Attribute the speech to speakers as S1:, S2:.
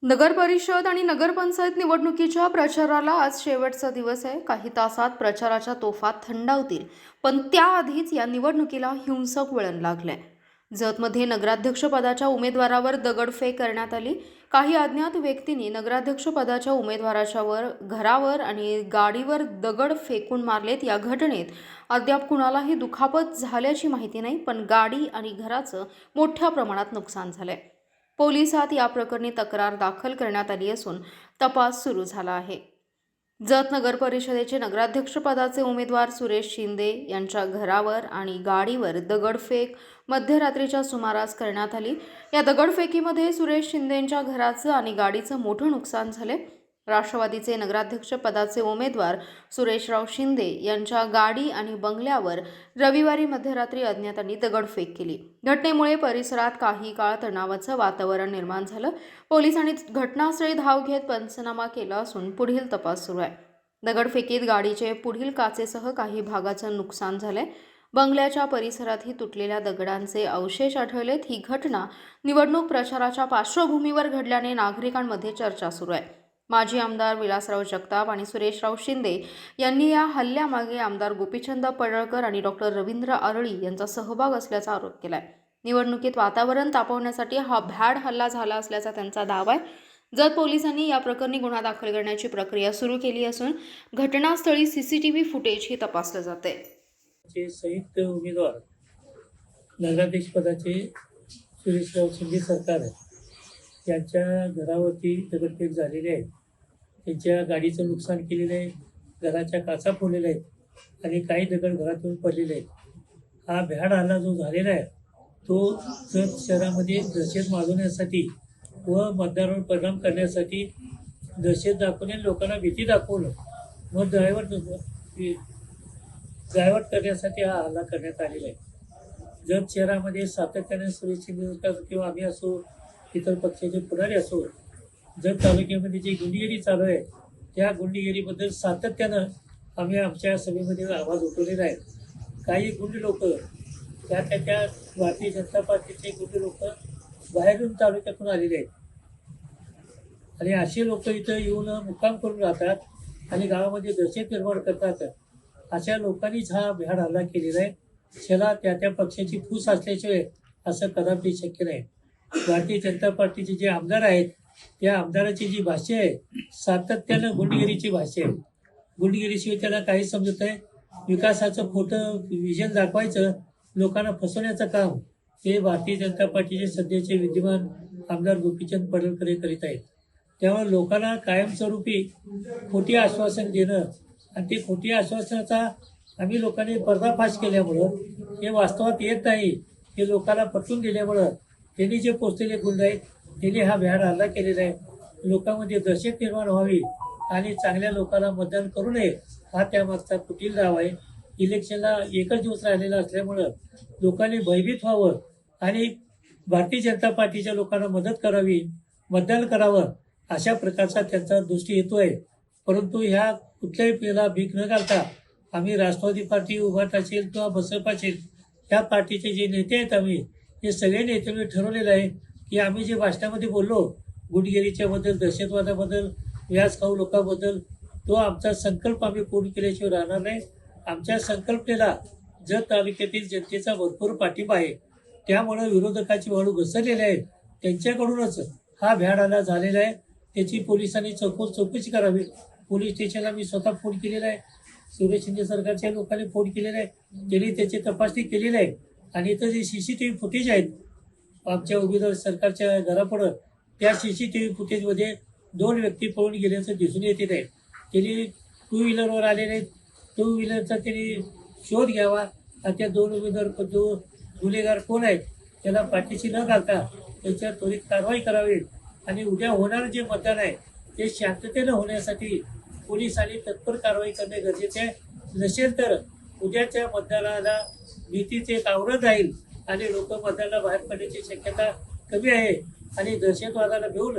S1: नगर परिषद आणि नगरपंचायत निवडणुकीच्या प्रचाराला आज शेवटचा दिवस आहे. काही तासात प्रचाराच्या तोफा थंडावतील, पण त्याआधीच या निवडणुकीला हिंसक वळण लागलंय. जतमध्ये नगराध्यक्षपदाच्या उमेदवारावर दगडफेक करण्यात आली. काही अज्ञात व्यक्तींनी नगराध्यक्षपदाच्या उमेदवाराच्या घरावर आणि गाडीवर दगड फेकून मारलेत. या घटनेत अद्याप कुणालाही दुखापत झाल्याची माहिती नाही, पण गाडी आणि घराचं मोठ्या प्रमाणात नुकसान झालंय. पोलिसात या प्रकरणी तक्रार दाखल करण्यात आली असून तपास सुरू झाला आहे. जत नगर परिषदेचे नगराध्यक्षपदाचे उमेदवार सुरेश शिंदे यांच्या घरावर आणि गाडीवर दगडफेक मध्यरात्रीच्या सुमारास करण्यात आली. या दगडफेकीमध्ये सुरेश शिंदेंच्या घराचं आणि गाडीचं मोठं नुकसान झाले. राष्ट्रवादीचे नगराध्यक्षपदाचे उमेदवार सुरेशराव शिंदे यांच्या गाडी आणि बंगल्यावर रविवारी मध्यरात्री अज्ञातांनी दगडफेक केली. घटनेमुळे परिसरात काही काळ तणावाचं वातावरण निर्माण झालं. पोलिसांनी घटनास्थळी धाव घेत पंचनामा केला असून पुढील तपास सुरू आहे. दगडफेकीत गाडीचे पुढील काचेसह काही भागाचं नुकसान झालंय. बंगल्याच्या परिसरातही तुटलेल्या दगडांचे अवशेष आढळलेत. ही घटना निवडणूक प्रचाराच्या पार्श्वभूमीवर घडल्याने नागरिकांमध्ये चर्चा सुरू आहे. माजी आमदार विलासराव जगताप आणि सुरेशराव शिंदे यांनी या हल्ल्यामागे आमदार गोपीचंद पडळकर आणि डॉक्टर रवींद्र आरळी यांचा सहभाग असल्याचा आरोप केलाय. निवडणुकीत वातावरण तापवण्यासाठी हा भ्याड हल्ला झाला असल्याचा त्यांचा दावा आहे. जत पोलिसांनी या प्रकरणी गुन्हा दाखल करण्याची प्रक्रिया सुरू केली असून घटनास्थळी सीसीटीव्ही फुटेजही तपासलं जाते.
S2: संयुक्त उमेदवार नगराध्यक्षपदाचे सुरेशराव शिंदे सरकार यांच्या घरावरती दगडफेक झालेली आहे. त्यांच्या गाडीचं नुकसान केलेलं आहे, घराच्या काचा फोडलेल्या आहेत आणि काही दगड घरातून पडलेले आहेत. हा भ्याड हल्ला जो झालेला आहे तो जत शहरामध्ये दहशत माजवण्यासाठी व मतदारांवर परिणाम करण्यासाठी दहशत दाखवणे, लोकांना भीती दाखवणं व गायवट करण्यासाठी हा हल्ला करण्यात आलेला आहे. जत शहरामध्ये सातत्याने सुरेश शिंदे किंवा आम्ही असो, इतर पक्षाचे पुढारी असो, जत तालुक्यामध्ये जी गुंडगिरी चालू आहे त्या गुंडगिरीबद्दल सातत्यानं आम्ही आमच्या सभेमध्ये आवाज उठवलेला आहे. काही गुंड लोक त्या भारतीय जनता पार्टीचे गुंड लोक बाहेरून तालुक्यातून आलेले आहेत आणि असे लोक इथं येऊन मुक्काम करून राहतात आणि गावामध्ये दहशत निर्माण करतात. अशा लोकांनीच हा भ्याड हल्ला केलेला आहे. त्याला त्या पक्षाची फूस असल्याशिवाय असं कदापि शक्य नाही. भारतीय जनता पार्टीचे जे आमदार आहेत त्या आमदाराची जी भाषा आहे सातत्यानं गुंडगिरीची भाषा आहे. गुंडगिरीशिवाय त्याला काही समजत आहे. विकासाचं खोटं विजन दाखवायचं, लोकांना फसवण्याचं काम हे भारतीय जनता पार्टीचे सध्याचे विद्यमान आमदार गोपीचंद पडळकर करीत आहेत. त्यामुळे लोकांना कायमस्वरूपी खोटी आश्वासन देणं आणि ते खोटी आश्वासनाचा आम्ही लोकांनी पर्दाफाश केल्यामुळं हे वास्तवात येत नाही हे लोकांना पटवून दिल्यामुळं त्यांनी जे पोचलेले गुंड आहेत त्यांनी हा भ्याड हल्ला केलेला आहे. लोकांमध्ये दहशत निर्माण व्हावी आणि चांगल्या लोकांना मतदान करू नये हा त्यामागचा कुटील डाव आहे. इलेक्शनला एकच दिवस राहिलेला असल्यामुळं लोकांनी भयभीत व्हावं आणि भारतीय जनता पार्टीच्या लोकांना मदत करावी, मतदान करावं अशा प्रकारचा त्यांचा दृष्टी हेतू आहे. परंतु ह्या कुठल्याही पेला भीक न घालता आम्ही राष्ट्रवादी पार्टी, उभाट असेल किंवा बसप असेल ह्या पार्टीचे जे नेते आहेत आम्ही हे सगळे नेत्यांनी ठरवलेलं आहे की आम्ही जे भाषणामध्ये बोललो गुंडगिरीच्या बद्दल, दहशतवादाबद्दल, व्याज खाऊ लोकांबद्दल, तो आमचा संकल्प आम्ही पूर्ण केल्याशिवाय राहणार नाही. आमच्या संकल्पनेला जत तालुक्यातील जनतेचा भरपूर पाठिंबा आहे. त्यामुळे विरोधकाची वाळू घसरलेली आहे. त्यांच्याकडूनच हा भ्याड हल्ला झालेला आहे. त्याची पोलिसांनी चौकशी करावी. पोलीस स्टेशनला मी स्वतः फोन केलेला आहे. सुरेश शिंदे सरकारच्या लोकांनी फोन केलेला आहे. त्यांनी त्याची तपासणी केलेली आहे आणि इथं जे सीसीटीव्ही फुटेज आहेत आमच्या उमेदवार सरकारच्या घरापुढं त्या सीसीटीव्ही फुटेजमध्ये 2 व्यक्ती पळून गेल्याचं दिसून येते आहे. त्यांनी 2 व्हीलरवर आलेले आहेत. 2 व्हीलरचा त्यांनी शोध घ्यावा आणि त्या 2 उमेदवार जो गुन्हेगार कोण आहेत त्याला पाठीशी न घालता त्याच्यावर त्वरित कारवाई करावी आणि उद्या होणारं जे मतदान आहे ते शांततेनं होण्यासाठी पोलिसांनी तत्पर कारवाई करणे गरजेचे आहे. नसेल तर उद्याच्या मतदानाला भीतीचे एक आवरण राहील आणि लोक मतदानाला बाहेर पडण्याची शक्यता कमी आहे आणि दहशतवादाला घेऊन